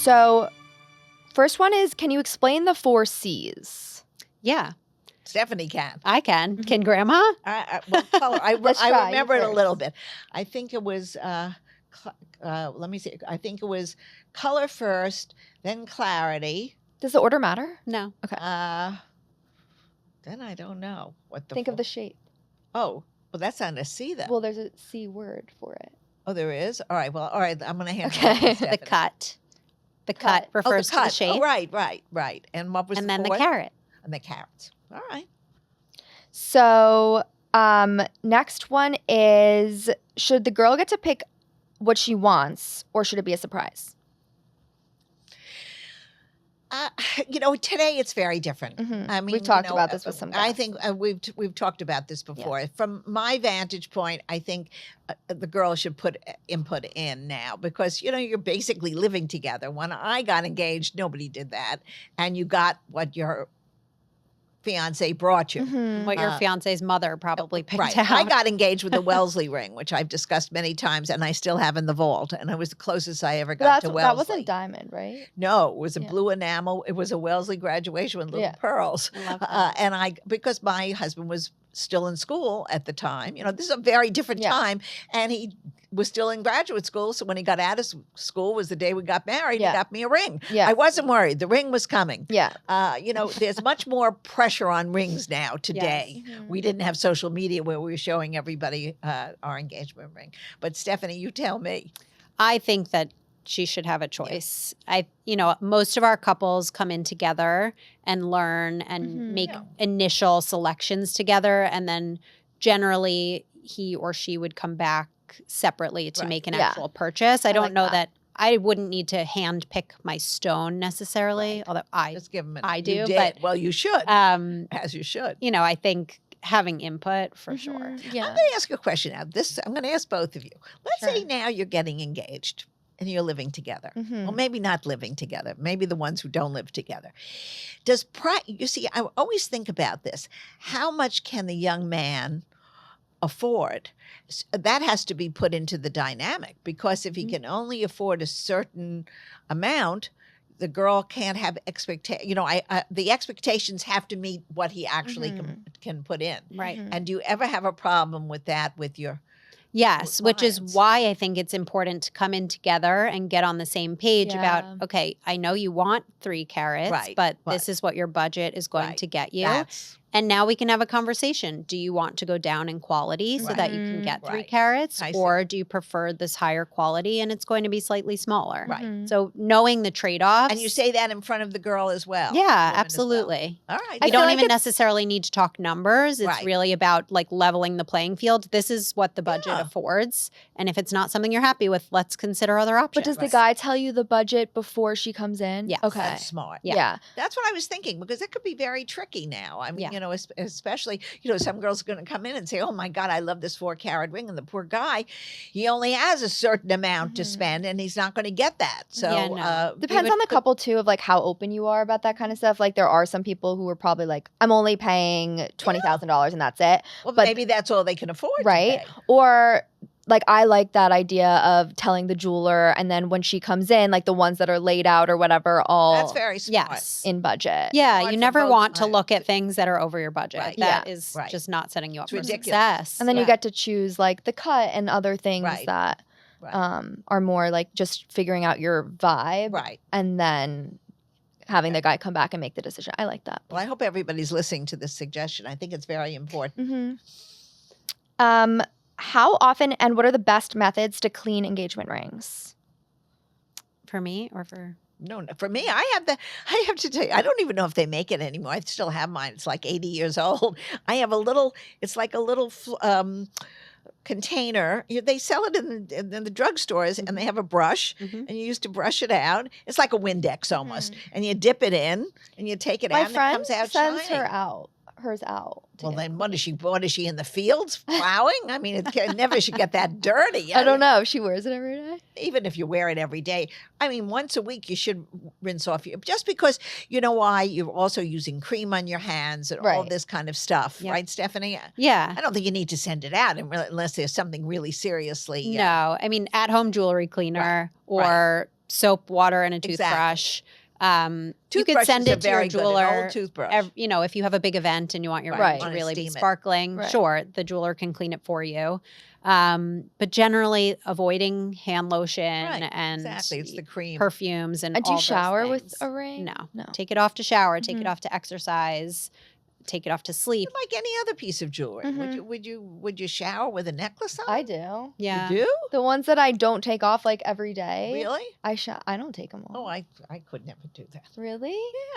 So first one is, can you explain the 4 C's? Yeah, Stephanie can. I can. Can Grandma? Well, color. Let's try, I remember you it a little first. bit. I think it was, let me see. I think it was color first, then clarity. Does the order matter? No. Okay. Then I don't know what the. Think of the shape. Oh, well, that's not a C then. Well, there's a C word for it. Oh, there is? All right. Well, all right. I'm going to hand Okay. it to The Stephanie. cut. The cut refers to the shape. Oh, right. And what was And the then the fourth? carrot. And the carrots. All right. So next one is, should the girl get to pick what she wants, or should it be a surprise? Today it's very different. Mhm. I mean, We've talked about this with some I guests. think we've talked about this before. From my vantage point, I think the girl should put input in now because you're basically living together. When I got engaged, nobody did that, and you got what your fiance brought you. Mhm. What your fiance's mother probably picked Right. out. I got engaged with the Wellesley ring, which I've discussed many times, and I still have in the vault. And it was the closest I ever got to Wellesley. That wasn't diamond, right? No, it was a Yeah. blue enamel. It was a Wellesley graduation with little pearls. I love that. And because my husband was still in school at the time, this is a very different time, and he was still in graduate school. So when he got out of school was the day we got married. Yeah. He got me a ring. Yeah. I wasn't worried. The ring was coming. Yeah. There's much more pressure on rings now today. Yes. Mhm. We didn't have social media where we were showing everybody our engagement ring. But Stephanie, you tell me. I think that she should have a choice. Most of our couples come in together and learn and make initial selections together. And then generally he or she would come back separately to make an actual purchase. I don't like know that. I wouldn't need to hand pick my stone necessarily, although Just give them I do, You did. but well, you should, as you should. I think having input for sure. Mhm. Yeah. I'm going to ask you a question now. I'm going to ask both of you. Let's say Sure. now you're getting engaged and you're living together. Mhm. Well, maybe not living together. Maybe the ones who don't live together. You see, I always think about this. How much can the young man afford? That has to be put into the dynamic because if he can only afford a certain amount, the girl can't have the expectations have to meet what he actually can put in. Right. Mhm. And do you ever have a problem with that with your Yes, which is clients? why I think it's important to come in together and get on the same page Yeah. about, okay, I know you want 3 carats, Right, but but- this is what your budget is going Right. to get you. That's And now we can have a conversation. Do you want to go down in quality so that you can get 3 Right. carats? I see. Or do you prefer this higher quality and it's going to be slightly smaller? Right. Mhm. So knowing the trade-offs. and you say that in front of the girl as well. Yeah, the woman as well. absolutely. All right. I You feel don't like even it's- necessarily need to talk numbers. It's Right. really about like leveling the playing field. This is what the budget Yeah. affords. And if it's not something you're happy with, let's consider other options. But does the guy tell you the budget before she comes in? Yes. Okay. That's smart. Yeah. That's what I was thinking because that could be very tricky now. I mean, Yeah. especially, some girls are going to come in and say, oh my God, I love this 4-carat ring. And the poor guy, he only has a certain amount to spend and he's not going to get that. So Yeah, no. Depends on the couple too, of like how open you are about that kind of stuff. Like there are some people who are probably like, I'm only paying $20,000 and that's it. Well, but- maybe that's all they can afford. Right. To pay. Or like I like that idea of telling the jeweler, and then when she comes in, like the ones that are laid out or whatever, all That's very smart. Yes. in budget. Yeah, Smart you for never both want to sides. look at things that are over your budget. Right. That Yeah. is Right. just not setting you up It's for ridiculous. success. And then you Right. get to choose like the cut and other things Right. that Right. are more like just figuring out your vibe, Right. and then having the guy come back and make the decision. I like that. Well, I hope everybody's listening to this suggestion. I think it's very important. How often and what are the best methods to clean engagement rings? For me or for No, for me, I have to tell you, I don't even know if they make it anymore. I still have mine. It's like 80 years old. I have it's like a little container. They sell it in the drugstores, and they have a brush, and you used to brush it out. It's like a Windex almost, and you dip it in, and you take it My out, and it friend comes out sends shiny. hers out. to Well, get then what is she? What is she in the fields plowing? I mean, it never should get that dirty. I don't know. She wears it every day. Even if you wear it every day. I mean, once a week you should rinse off just because you know why you're also using cream on your hands and all Right. this kind of stuff, Yeah. right, Stephanie? Yeah. I don't think you need to send it out unless there's something really seriously. No, I mean at-home jewelry cleaner or Right. soap, water, and a Exactly. toothbrush. You could Toothbrushes send are it to your very good, an jeweler. old toothbrush. You know, if you have a big event and you want your Right. ring to Wanna really be steam it. sparkling, Right. sure, the jeweler can clean it for you. But generally, avoiding hand lotion Right, and exactly. It's the cream. perfumes and And do all you those shower with things. a ring? No. No. Take it off to shower. Take it Mhm. off to exercise. Take it off to sleep. Like any other piece of jewelry. Mhm. Would you shower with a necklace on? I do. Yeah. You do? The ones that I don't take off like every day. Really? I don't take them off. Oh, I could never do that. Really?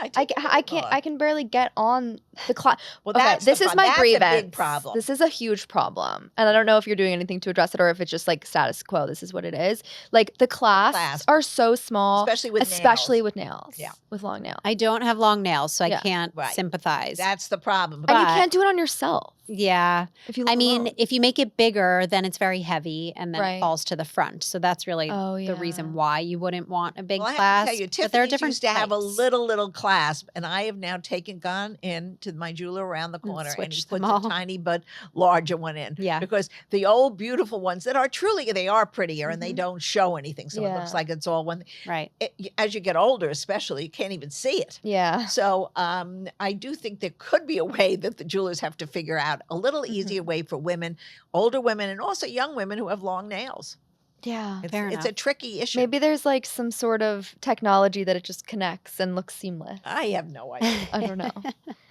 Yeah, I can't. I can barely get on the clock. Well, Okay, that's this is my that's grievance. a big problem. This is a huge problem, and I don't know if you're doing anything to address it or if it's just like status quo. This is what it is. Like the clasps clasp. are so small, Especially with especially nails. with nails. Yeah. with long nails. I don't have long nails, so I Yeah. can't Right. sympathize. That's the problem. And you but- can't do it on yourself. Yeah. If you I live mean, alone. if you make it bigger, then it's very heavy and then Right. it falls to the front. So that's really Oh, the yeah. reason why you wouldn't want a big Well, I clasp. have to tell you, but there are Tiffany's different used to have a types. little clasp, and I have now gone in to my jeweler around the corner, and he switched them puts all. a tiny but larger one in. Yeah. Because the old beautiful ones that are truly, they are prettier, and they Mhm. don't show anything, so it looks Yeah. like it's all one. Right. As you get older, especially, you can't even see it. Yeah. So I do think there could be a way that the jewelers have to figure out a little Mm-hmm. easier way for women, older women, and also young women who have long nails. Yeah. It's, Fair it's enough. a tricky issue. Maybe there's like some sort of technology that it just connects and looks seamless. I have no idea. I don't know.